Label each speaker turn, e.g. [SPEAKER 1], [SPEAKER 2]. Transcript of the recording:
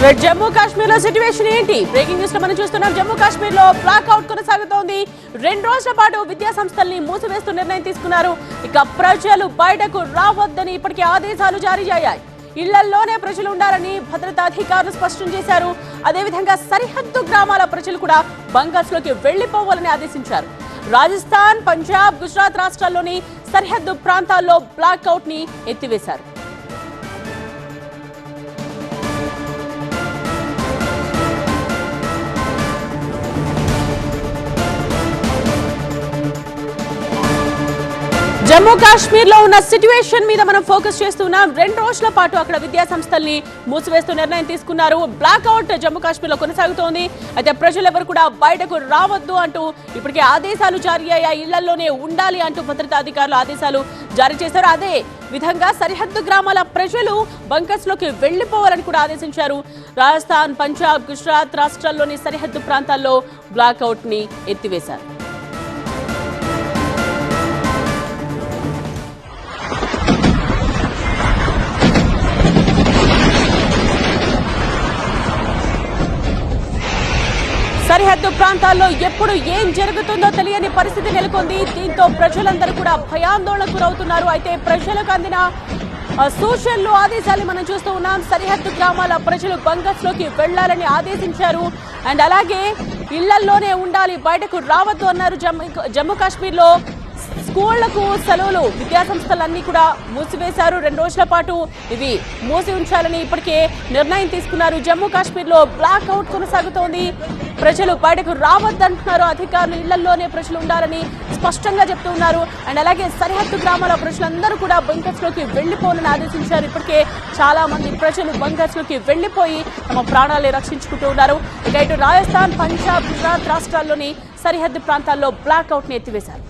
[SPEAKER 1] జమ్మూ కాశ్మీర్ లో సిట్యుయేషన్ ఏంటి? Breaking news లో మనం చూస్తున్నాం. జమ్మూ కాశ్మీర్ లో బ్లాక్ అవుట్ కొనసాగుతోంది. 2 రోజుల పాటు విద్యా సంస్థల్ని మూసివేస్తూ నిర్ణయం తీసుకున్నారు. ఇక ప్రజలు బయటకు రావద్దని ఇప్పటికే ఆదేశాలు జారీ అయ్యాయి. ఇళ్లలోనే ప్రజలు ఉండాలని భద్రతా అధికారులు స్పష్టం చేశారు. అదేవిధంగా సరిహద్దు గ్రామాల ప్రజలు కూడా బంకర్స్ లోకి వెళ్లిపోవాలని ఆదేశించారు. రాజస్థాన్, పంజాబ్, గుజరాత్ రాష్ట్రాల్లోని సరిహద్దు ప్రాంతాల్లో బ్లాక్ అవుట్ ని ఎత్తివేశారు. జమ్మూ కాశ్మీర్ లో ఉన్న సిట్యుయేషన్ మీద మనం ఫోకస్ చేస్తున్నాం. 2 రోజుల పాటు అక్కడ విద్యా సంస్థల్ని మూసివేస్తూ నిర్ణయం తీసుకున్నారు. బ్లాక్ అవుట్ జమ్మూ కాశ్మీర్ లో కొనసాగుతోంది. అయితే ప్రజలెవరు కూడా బయటకు రావద్దు అంటూ ఇప్పటికే ఆదేశాలు జారీ అయ్యాయి. ఇళ్లలోనే ఉండాలి అంటూ భద్రతా అధికారులు ఆదేశాలు జారీ చేశారు. అదే విధంగా సరిహద్దు గ్రామాల ప్రజలు బంకర్స్ లోకి వెళ్లిపోవాలని కూడా ఆదేశించారు. రాజస్థాన్, పంజాబ్, గుజరాత్ రాష్ట్రాల్లోని సరిహద్దు ప్రాంతాల్లో బ్లాక్ అవుట్ ని ఎత్తివేశారు. సరిహద్దు ప్రాంతాల్లో ఎప్పుడు ఏం జరుగుతుందో తెలియని పరిస్థితి నెలకొంది. దీంతో ప్రజలందరూ కూడా భయాందోళనకు గురవుతున్నారు. అయితే ప్రజలకు అందిన సూచనలు, ఆదేశాలు మనం చూస్తూ ఉన్నాం. సరిహద్దు గ్రామాల ప్రజలు బంకర్స్ లోకి వెళ్లాలని ఆదేశించారు. అండ్ అలాగే ఇళ్లలోనే ఉండాలి, బయటకు రావద్దు అన్నారు. జమ్మూ కాశ్మీర్ లో స్కూళ్లకు సెలవులు, విద్యా సంస్థలన్నీ కూడా మూసివేశారు. 2 రోజుల పాటు ఇవి మూసి ఉంచాలని ఇప్పటికే నిర్ణయం తీసుకున్నారు. జమ్మూ కాశ్మీర్ లో బ్లాక్ అవుట్ కొనసాగుతోంది. ప్రజలు బయటకు రావద్దంటున్నారు అధికారులు. ఇళ్లలోనే ప్రజలు ఉండాలని స్పష్టంగా చెప్తూ ఉన్నారు. అండ్ అలాగే సరిహద్దు గ్రామాల ప్రజలందరూ కూడా బంకర్స్ లోకి వెళ్లిపోవాలని ఆదేశించారు. ఇప్పటికే చాలా మంది ప్రజలు బంకర్స్ లోకి వెళ్లిపోయి తమ ప్రాణాలను రక్షించుకుంటూ ఉన్నారు. ఇక ఇటు రాజస్థాన్, పంజాబ్, గుజరాత్ రాష్ట్రాల్లోని సరిహద్దు ప్రాంతాల్లో బ్లాక్ అవుట్ ని ఎత్తివేశారు.